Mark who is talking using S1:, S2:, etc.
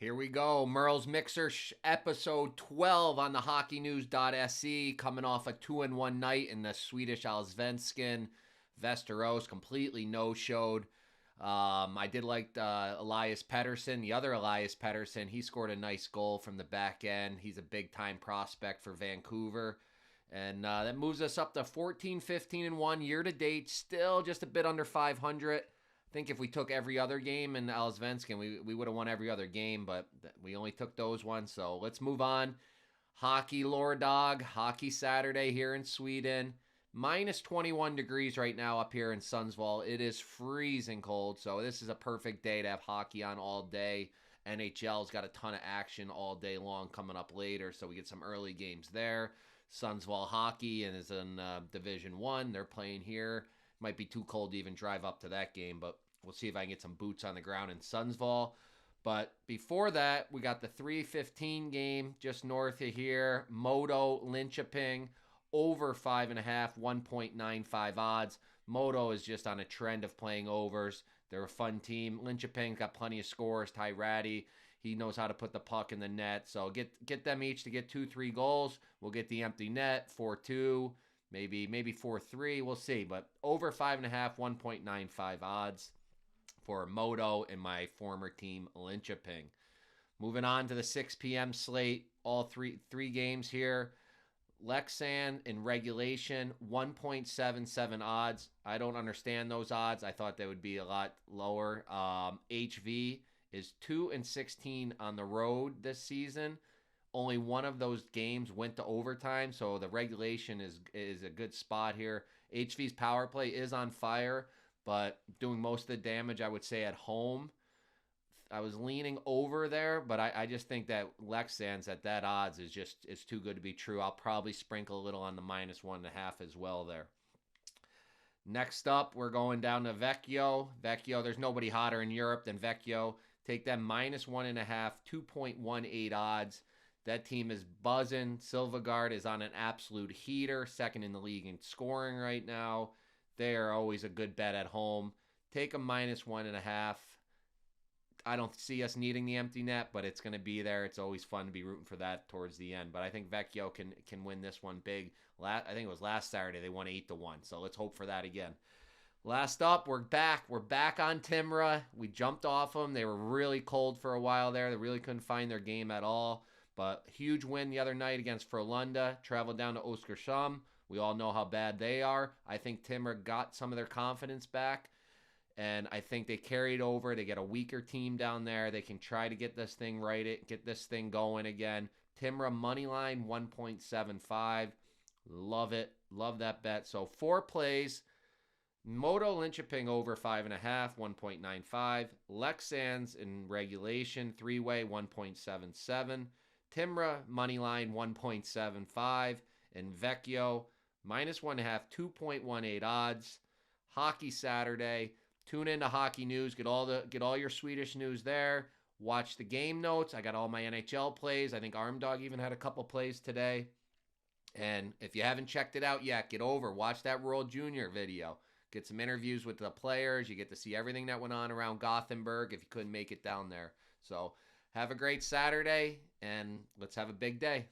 S1: Here we go. Merle's Mixer episode 12 on the HockeyNews.se, coming off a 2-1 night in the Swedish Allsvenskan. Västerås completely no-showed. I did like Elias Pettersson, the other Elias Pettersson. He scored a nice goal from the back end. He's a big-time prospect for Vancouver. And that moves us up to 14-15-1 year-to-date. Still just a bit under 500. I think if we took every other game in Allsvenskan, we would have won every other game, but we only took those ones. So let's move on. Hockey Lore Dog, Hockey Saturday here in Sweden. Minus 21 degrees right now up here in Sundsvall. It is freezing cold, so this is a perfect day to have hockey on all day. NHL's got a ton of action all day long coming up later, so we get some early games there. Sundsvall Hockey and is in Division 1. They're playing here. Might be too cold to even drive up to that game, but we'll see if I can get some boots on the ground in Sundsvall. But before that, we got the 3:15 game just north of here. Modo, Linköping, over 5.5, 1.95 odds. Modo is just on a trend of playing overs. They're a fun team. Linköping's got plenty of scores. Ty Ratty, he knows how to put the puck in the net. So get them each to get 2-3 goals. We'll get the empty net, 4-2. Maybe 4-3, we'll see. But over 5.5, 1.95 odds for Modo and my former team, Linköping. Moving on to the 6 p.m. slate, all three games here. Leksand in regulation, 1.77 odds. I don't understand those odds. I thought they would be a lot lower. HV is 2-16 on the road this season. Only one of those games went to overtime, so the regulation is a good spot here. HV's power play is on fire, but doing most of the damage, I would say, at home. I was leaning over there, but I just think that Leksand's at that odds is too good to be true. I'll probably sprinkle a little on the -1.5 as well there. Next up, we're going down to Vecchio. Vecchio, there's nobody hotter in Europe than Vecchio. Take them -1.5, 2.18 odds. That team is buzzing. Silvegaard is on an absolute heater, second in the league in scoring right now. They are always a good bet at home. Take them -1.5. I don't see us needing the empty net, but it's going to be there. It's always fun to be rooting for that towards the end. But I think Vecchio can win this one big. I think it was last Saturday they won 8-1. So let's hope for that again. Last up, we're back. We're back on Timrå. We jumped off them. They were really cold for a while there. They really couldn't find their game at all. But huge win the other night against Frölunda. Traveled down to Oskarshamn. We all know how bad they are. I think Timrå got some of their confidence back. And I think they carried over. They get a weaker team down there. They can try to get this thing right, get this thing going again. Timrå money line 1.75. Love it. Love that bet. So 4 plays. Modo Linköping over 5.5, 1.95. Leksands in regulation, 3-way, 1.77. Timrå money line 1.75. And Vecchio -1.5, 2.18 odds. Hockey Saturday. Tune into Hockey News. Get all your Swedish news there. Watch the game notes. I got all my NHL plays. I think Armdog even had a couple plays today. And if you haven't checked it out yet, get over. Watch that World Junior video. Get some interviews with the players. You get to see everything that went on around Gothenburg if you couldn't make it down there. So have a great Saturday, and let's have a big day.